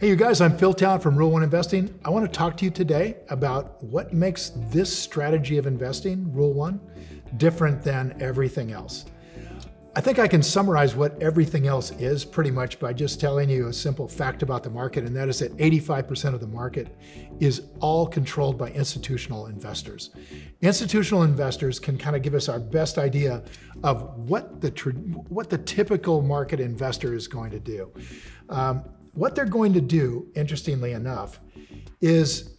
Hey, you guys, I'm Phil Town from Rule 1 Investing. I want to talk to you today about what makes this strategy of investing, Rule 1, different than everything else. I think I can summarize what everything else is pretty much by just telling you a simple fact about the market, and that is that 85% of the market is all controlled by institutional investors. Institutional investors can kind of give us our best idea of what the typical market investor is going to do. What they're going to do, interestingly enough, is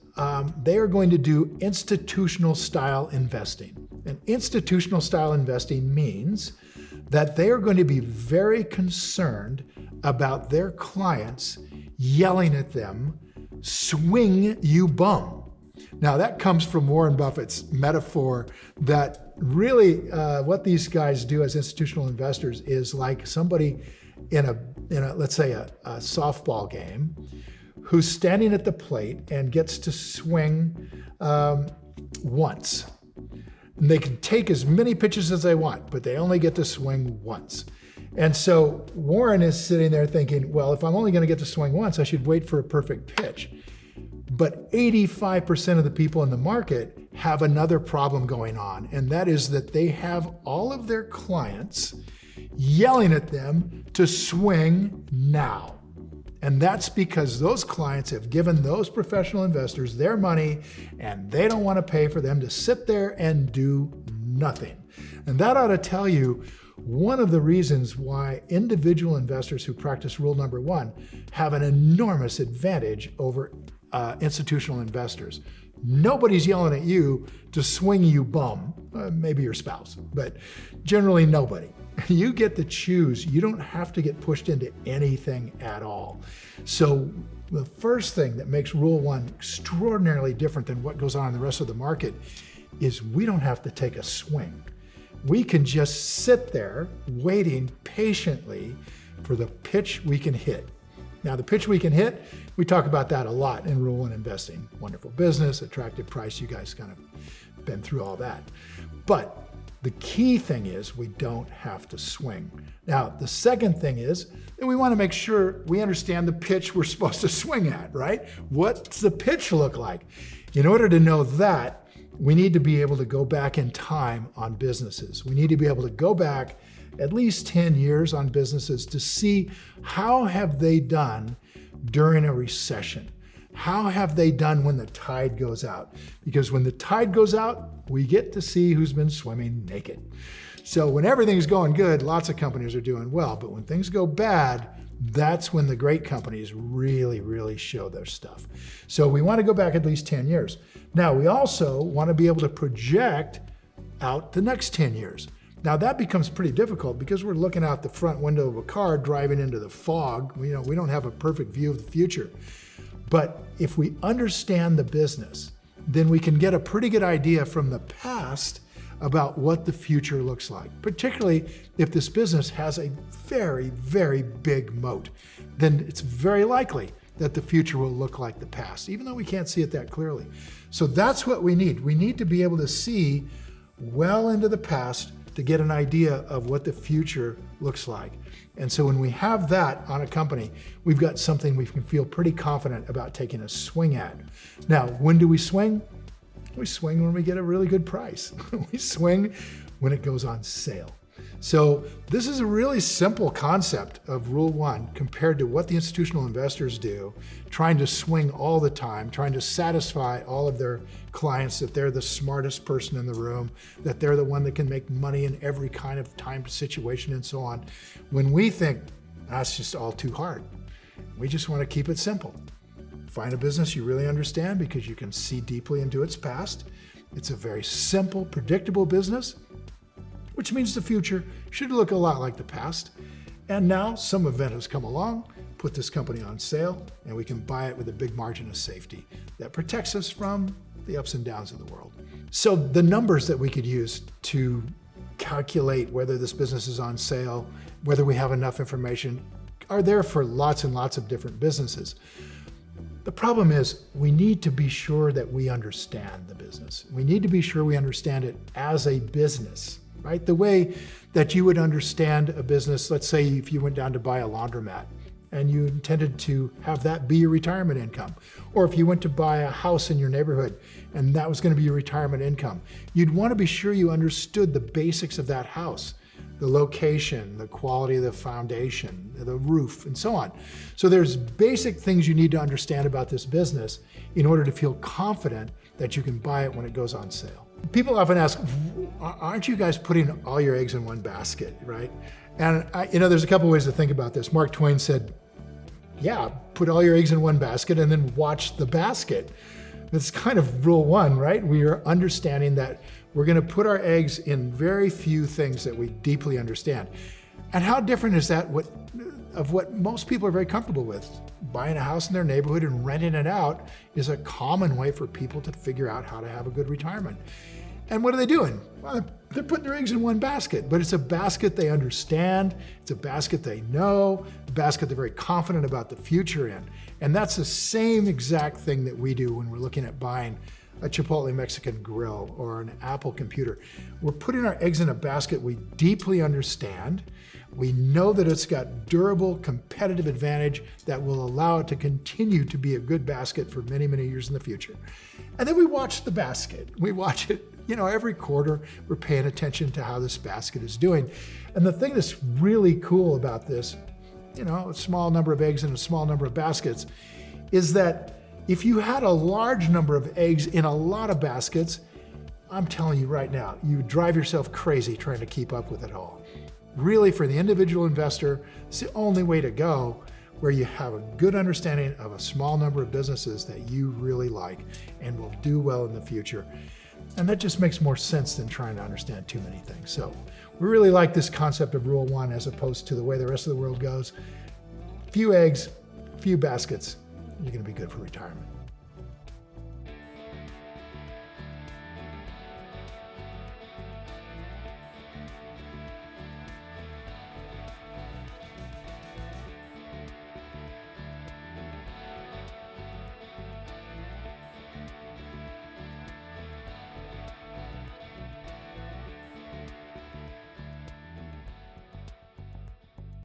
they are going to do institutional style investing. And institutional style investing means that they are going to be very concerned about their clients yelling at them, "Swing, you bum." Now that comes from Warren Buffett's metaphor that really what these guys do as institutional investors is like somebody in a let's say a softball game who's standing at the plate and gets to swing once. And they can take as many pitches as they want, but they only get to swing once. And so Warren is sitting there thinking, well, if I'm only going to get to swing once, I should wait for a perfect pitch. But 85% of the people in the market have another problem going on, and that is that they have all of their clients yelling at them to swing now. And that's because those clients have given those professional investors their money and they don't want to pay for them to sit there and do nothing. And that ought to tell you one of the reasons why individual investors who practice rule number 1 have an enormous advantage over institutional investors. Nobody's yelling at you to swing, you bum. Maybe your spouse, but generally nobody. You get to choose. You don't have to get pushed into anything at all. So the first thing that makes Rule 1 extraordinarily different than what goes on in the rest of the market is we don't have to take a swing. We can just sit there waiting patiently for the pitch we can hit. Now, the pitch we can hit, we talk about that a lot in Rule 1 investing. Wonderful business, attractive price. You guys kind of been through all that. But the key thing is we don't have to swing. Now, the second thing is that we want to make sure we understand the pitch we're supposed to swing at, right? What's the pitch look like? In order to know that, we need to be able to go back in time on businesses. We need to be able to go back at least 10 years on businesses to see how have they done during a recession. How have they done when the tide goes out? Because when the tide goes out, we get to see who's been swimming naked. So when everything's going good, lots of companies are doing well. But when things go bad, that's when the great companies really, really show their stuff. So we want to go back at least 10 years. Now, we also want to be able to project out the next 10 years. Now that becomes pretty difficult because we're looking out the front window of a car driving into the fog. We don't have a perfect view of the future. But if we understand the business, then we can get a pretty good idea from the past about what the future looks like, particularly if this business has a very, very big moat. Then it's very likely that the future will look like the past, even though we can't see it that clearly. So that's what we need. We need to be able to see well into the past to get an idea of what the future looks like. And so when we have that on a company, we've got something we can feel pretty confident about taking a swing at. Now, when do we swing? We swing when we get a really good price. We swing when it goes on sale. So this is a really simple concept of Rule 1 compared to what the institutional investors do, trying to swing all the time, trying to satisfy all of their clients that they're the smartest person in the room, that they're the one that can make money in every kind of time situation and so on. When we think that's just all too hard, we just want to keep it simple. Find a business you really understand because you can see deeply into its past. It's a very simple, predictable business, which means the future should look a lot like the past. And now some event has come along, put this company on sale, and we can buy it with a big margin of safety that protects us from the ups and downs of the world. So the numbers that we could use to calculate whether this business is on sale, whether we have enough information, are there for lots and lots of different businesses. The problem is we need to be sure that we understand the business. We need to be sure we understand it as a business, right? The way that you would understand a business, let's say if you went down to buy a laundromat, and you intended to have that be your retirement income. Or if you went to buy a house in your neighborhood and that was going to be your retirement income, you'd want to be sure you understood the basics of that house, the location, the quality of the foundation, the roof, and so on. So there's basic things you need to understand about this business in order to feel confident that you can buy it when it goes on sale. People often ask, aren't you guys putting all your eggs in one basket, right? And there's a couple ways to think about this. Mark Twain said, yeah, put all your eggs in one basket and then watch the basket. That's kind of rule one, right? We are understanding that we're going to put our eggs in very few things that we deeply understand. And how different is that of what most people are very comfortable with? Buying a house in their neighborhood and renting it out is a common way for people to figure out how to have a good retirement. And what are they doing? Well, they're putting their eggs in one basket, but it's a basket they understand, it's a basket they know, a basket they're very confident about the future in. And that's the same exact thing that we do when we're looking at buying a Chipotle Mexican grill or an Apple computer. We're putting our eggs in a basket we deeply understand. We know that it's got durable competitive advantage that will allow it to continue to be a good basket for many, many years in the future. And then we watch the basket. We watch it, every quarter. We're paying attention to how this basket is doing. And the thing that's really cool about this, a small number of eggs in a small number of baskets, is that if you had a large number of eggs in a lot of baskets, I'm telling you right now, you would drive yourself crazy trying to keep up with it all. Really, for the individual investor, it's the only way to go, where you have a good understanding of a small number of businesses that you really like and will do well in the future. And that just makes more sense than trying to understand too many things. So we really like this concept of rule one as opposed to the way the rest of the world goes. Few eggs, few baskets, you're going to be good for retirement.